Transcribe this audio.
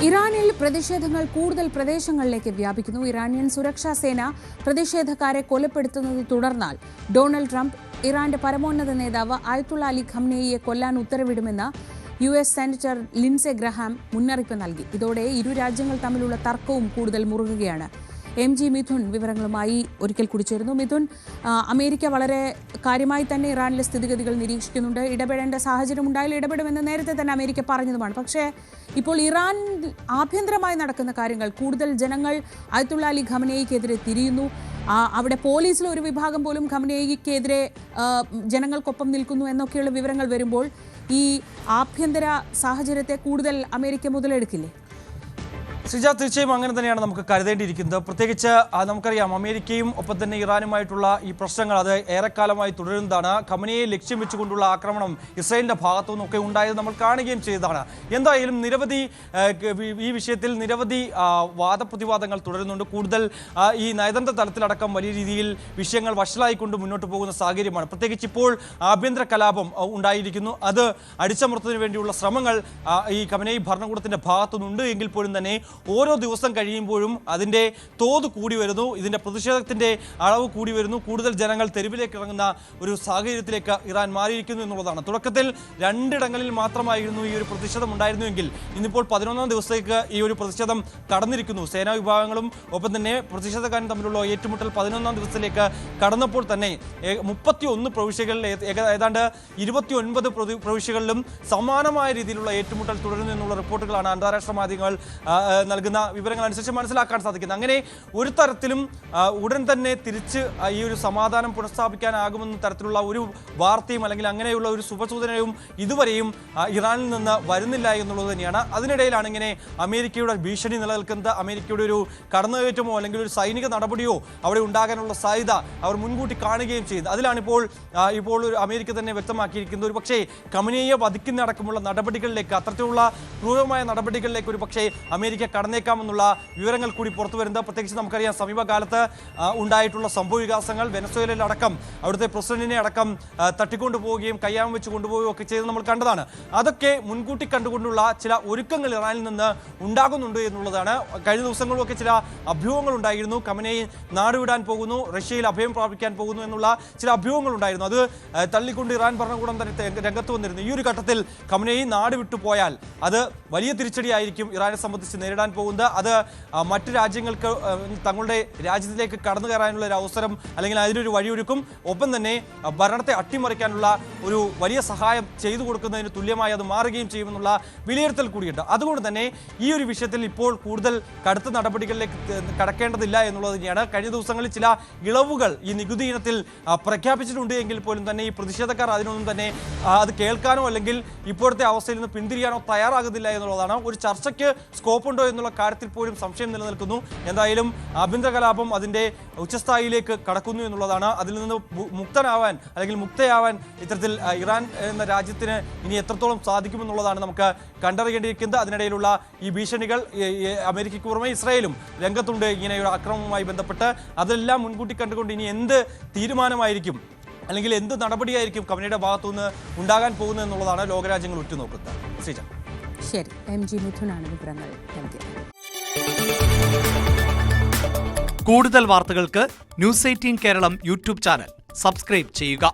ഇറാനിൽ പ്രതിഷേധങ്ങൾ കൂടുതൽ പ്രദേശങ്ങളിലേക്ക് വ്യാപിക്കുന്നു. ഇറാനിയൻ സുരക്ഷാ സേന പ്രതിഷേധക്കാരെ കൊലപ്പെടുത്തുന്നത് തുടർന്നാൽ ഡൊണാൾഡ് ട്രംപ് ഇറാന്റെ പരമോന്നത നേതാവ് അയത്തുള്ള അലി ഖംനേയിയെ കൊല്ലാൻ ഉത്തരവിടുമെന്ന് US സെനറ്റർ ലിൻസെ ഗ്രഹാം മുന്നറിയിപ്പ് നൽകി. ഇതോടെ ഇരു രാജ്യങ്ങൾ തമ്മിലുള്ള തർക്കവും കൂടുതൽ മുറുകുകയാണ്. MG മിഥുൻ വിവരങ്ങളുമായി ഒരിക്കൽ കൂടി ചേരുന്നു. മിഥുൻ, അമേരിക്ക വളരെ കാര്യമായി തന്നെ ഇറാനിലെ സ്ഥിതിഗതികൾ നിരീക്ഷിക്കുന്നുണ്ട്. ഇടപെടേണ്ട സാഹചര്യം ഉണ്ടായാലും ഇടപെടുമെന്ന് നേരത്തെ തന്നെ അമേരിക്ക പറഞ്ഞതുമാണ്. പക്ഷേ ഇപ്പോൾ ഇറാൻ ആഭ്യന്തരമായി നടക്കുന്ന കാര്യങ്ങൾ, കൂടുതൽ ജനങ്ങൾ അയത്തുള്ള അലി ഖംനേയിക്കെതിരെ തിരിയുന്നു. അവിടെ പോലീസിലെ ഒരു വിഭാഗം പോലും ഖംനേയിക്കെതിരെ ജനങ്ങൾക്കൊപ്പം നിൽക്കുന്നു എന്നൊക്കെയുള്ള വിവരങ്ങൾ വരുമ്പോൾ ഈ ആഭ്യന്തര സാഹചര്യത്തെ കൂടുതൽ അമേരിക്ക മുതലെടുക്കില്ലേ? ശ്രീജ, തീർച്ചയായും അങ്ങനെ തന്നെയാണ് നമുക്ക് കരുതേണ്ടിയിരിക്കുന്നത്. പ്രത്യേകിച്ച് നമുക്കറിയാം, അമേരിക്കയും ഒപ്പം തന്നെ ഇറാനുമായിട്ടുള്ള ഈ പ്രശ്നങ്ങൾ അത് ഏറെക്കാലമായി തുടരുന്നതാണ്. ഖമനേയെ ലക്ഷ്യം വെച്ചുകൊണ്ടുള്ള ആക്രമണം ഇസ്രായേലിന്റെ ഭാഗത്തു നിന്നൊക്കെ ഉണ്ടായത് നമ്മൾ കാണുകയും ചെയ്തതാണ്. എന്തായാലും ഈ വിഷയത്തിൽ നിരവധി വാദപ്രതിവാദങ്ങൾ തുടരുന്നുണ്ട്. കൂടുതൽ ഈ നയതന്ത്ര തലത്തിലടക്കം വലിയ രീതിയിൽ വിഷയങ്ങൾ വഷളായിക്കൊണ്ട് മുന്നോട്ട് പോകുന്ന സാഹചര്യമാണ്. പ്രത്യേകിച്ച് ഇപ്പോൾ ആഭ്യന്തര കലാപം ഉണ്ടായിരിക്കുന്നു. അത് അടിച്ചമർത്തുന്നതിന് വേണ്ടിയുള്ള ശ്രമങ്ങൾ ഈ ഖമനേയി ഭരണകൂടത്തിന്റെ ഭാഗത്തുനിന്നുണ്ട് എങ്കിൽ പോലും തന്നെ ഓരോ ദിവസം കഴിയുമ്പോഴും അതിൻ്റെ തോത് കൂടി വരുന്നു, ഇതിൻ്റെ പ്രതിഷേധത്തിൻ്റെ അളവ് കൂടി വരുന്നു. കൂടുതൽ ജനങ്ങൾ തെരുവിലേക്ക് ഇറങ്ങുന്ന ഒരു സാഹചര്യത്തിലേക്ക് ഇറാൻ മാറിയിരിക്കുന്നു എന്നുള്ളതാണ്. തുടക്കത്തിൽ 2 ഇടങ്ങളിൽ മാത്രമായിരുന്നു ഈ ഒരു പ്രതിഷേധം ഉണ്ടായിരുന്നുവെങ്കിൽ ഇന്നിപ്പോൾ 11ാം ദിവസത്തേക്ക് ഈ ഒരു പ്രതിഷേധം കടന്നിരിക്കുന്നു. സേനാ വിഭാഗങ്ങളും ഒപ്പം തന്നെ പ്രതിഷേധക്കാരും തമ്മിലുള്ള ഏറ്റുമുട്ടൽ 11ാം ദിവസത്തിലേക്ക് കടന്നപ്പോൾ തന്നെ 31 പ്രവിശ്യകളിൽ ഏതാണ്ട് 29 പ്രവിശ്യകളിലും സമാനമായ രീതിയിലുള്ള ഏറ്റുമുട്ടൽ തുടരുന്നു എന്നുള്ള റിപ്പോർട്ടുകളാണ് അന്താരാഷ്ട്ര മാധ്യമങ്ങൾ നൽകുന്ന വിവരങ്ങൾ അനുസരിച്ച് മനസ്സിലാക്കാൻ സാധിക്കുന്നത്. അങ്ങനെ ഒരു തരത്തിലും ഉടൻ തന്നെ തിരിച്ച് ഈ ഒരു സമാധാനം പുനഃസ്ഥാപിക്കാനാകുമെന്ന തരത്തിലുള്ള ഒരു വാർത്തയും അല്ലെങ്കിൽ അങ്ങനെയുള്ള ഒരു ശുഭസൂചനയും ഇതുവരെയും ഇറാനിൽ നിന്ന് വരുന്നില്ല എന്നുള്ളത് തന്നെയാണ്. അതിനിടയിലാണ് ഇങ്ങനെ അമേരിക്കയുടെ ഭീഷണി നിലനിൽക്കുന്നത്. അമേരിക്കയുടെ ഒരു കടന്നുകയറ്റമോ അല്ലെങ്കിൽ ഒരു സൈനിക നടപടിയോ അവിടെ ഉണ്ടാകാനുള്ള സാധ്യത അവർ മുൻകൂട്ടി കാണുകയും ചെയ്യുന്നത്. അതിലാണിപ്പോൾ ഒരു അമേരിക്ക തന്നെ വ്യക്തമാക്കിയിരിക്കുന്നത്. ഒരു പക്ഷേ ഖമനേയിയെ വധിക്കുന്നതടക്കമുള്ള നടപടികളിലേക്ക്, അത്തരത്തിലുള്ള ക്രൂരമായ നടപടികളിലേക്ക് ഒരു പക്ഷേ അമേരിക്ക കടന്നേക്കാമെന്നുള്ള വിവരങ്ങൾ കൂടി പുറത്തു വരുന്നത്. പ്രത്യേകിച്ച് നമുക്കറിയാം, സമീപകാലത്ത് ഉണ്ടായിട്ടുള്ള സംഭവ വികാസങ്ങൾ വെനസ്വേലയിലടക്കം അവിടുത്തെ പ്രസിഡന്റിനെ അടക്കം തട്ടിക്കൊണ്ടുപോവുകയും കയ്യാമം വെച്ച് കൊണ്ടുപോവുകയും ഒക്കെ ചെയ്ത് നമ്മൾ കണ്ടതാണ്. അതൊക്കെ മുൻകൂട്ടി കണ്ടുകൊണ്ടുള്ള ചില ഒരുക്കങ്ങൾ ഇറാനിൽ നിന്ന് ഉണ്ടാകുന്നുണ്ട് എന്നുള്ളതാണ്. കഴിഞ്ഞ ദിവസങ്ങളിലൊക്കെ ചില അഭ്യൂഹങ്ങൾ ഉണ്ടായിരുന്നു. ഖമനേയി നാടുവിടാൻ പോകുന്നു, റഷ്യയിൽ അഭയം പ്രാപിക്കാൻ പോകുന്നു എന്നുള്ള ചില അഭ്യൂഹങ്ങൾ ഉണ്ടായിരുന്നു. അത് തള്ളിക്കൊണ്ട് ഇറാൻ ഭരണകൂടം തന്നെ രംഗത്ത് വന്നിരുന്നു. ഈ ഒരു ഘട്ടത്തിൽ ഖമനേയി നാട് വിട്ടുപോയാൽ അത് വലിയ തിരിച്ചടിയായിരിക്കും ഇറാനെ സംബന്ധിച്ച് നേരിടാൻ പോകുന്നത്. അത് മറ്റു രാജ്യങ്ങൾക്ക് തങ്ങളുടെ രാജ്യത്തിലേക്ക് കടന്നു കയറാനുള്ള ഒരു അവസരം അല്ലെങ്കിൽ അതിനൊരു വഴിയൊരുക്കും. ഒപ്പം തന്നെ ഭരണത്തെ അട്ടിമറിക്കാനുള്ള ഒരു വലിയ സഹായം ചെയ്തു കൊടുക്കുന്നതിന് തുല്യമായി അത് മാറുകയും ചെയ്യുമെന്നുള്ള വിലയിരുത്തൽ കൂടിയുണ്ട്. അതുകൊണ്ട് തന്നെ ഈ ഒരു വിഷയത്തിൽ ഇപ്പോൾ കൂടുതൽ കടുത്ത നടപടികളിലേക്ക് കടക്കേണ്ടതില്ല എന്നുള്ളത് തന്നെയാണ്. കഴിഞ്ഞ ദിവസങ്ങളിൽ ചില ഇളവുകൾ ഈ നികുതി ഇനത്തിൽ പ്രഖ്യാപിച്ചിട്ടുണ്ട് എങ്കിൽ പോലും തന്നെ ഈ പ്രതിഷേധക്കാർ അതിനൊന്നും തന്നെ അത് കേൾക്കാനോ അല്ലെങ്കിൽ ഇപ്പോഴത്തെ അവസ്ഥയിൽ നിന്ന് പിന്തിരിയാനോ തയ്യാറാകുന്നില്ല എന്നുള്ളതാണ്. ഒരു ചർച്ചയ്ക്ക് സ്കോപ്പുണ്ടോ എന്നുള്ള കാര്യത്തിൽ പോലും സംശയം നിലനിൽക്കുന്നു. എന്തായാലും ആഭ്യന്തര കലാപം അതിൻ്റെ ഉച്ചസ്ഥായിലേക്ക് കടക്കുന്നു എന്നുള്ളതാണ്. അതിൽ നിന്ന് മുക്തനാവാൻ അല്ലെങ്കിൽ മുക്തയാവാൻ ഇത്തരത്തിൽ ഇറാൻ എന്ന രാജ്യത്തിന് ഇനി എത്രത്തോളം സാധിക്കുമെന്നുള്ളതാണ് നമുക്ക് കണ്ടറിയേണ്ടിയിരിക്കുന്നത്. അതിനിടയിലുള്ള ഈ ഭീഷണികൾ അമേരിക്കയ്ക്ക് പുറമെ ഇസ്രായേലും രംഗത്തുണ്ട് ഇങ്ങനെയൊരു ആക്രമണവുമായി ബന്ധപ്പെട്ട്. അതെല്ലാം മുൻകൂട്ടി കണ്ടുകൊണ്ട് ഇനി എന്ത് തീരുമാനമായിരിക്കും അല്ലെങ്കിൽ എന്ത് നടപടിയായിരിക്കും ഖമനേയിയുടെ ഭാഗത്തുനിന്ന് ഉണ്ടാകാൻ പോകുന്നത് എന്നുള്ളതാണ് ലോകരാജ്യങ്ങൾ ഉറ്റുനോക്കുന്നത്. ശ്രീജ, ശരി. MG മിഥുനാണ് വിവരങ്ങൾ നൽകിയത്. കൂടുതൽ വാർത്തകൾക്ക് News 18 Keralam YouTube channel subscribe ചെയ്യുക.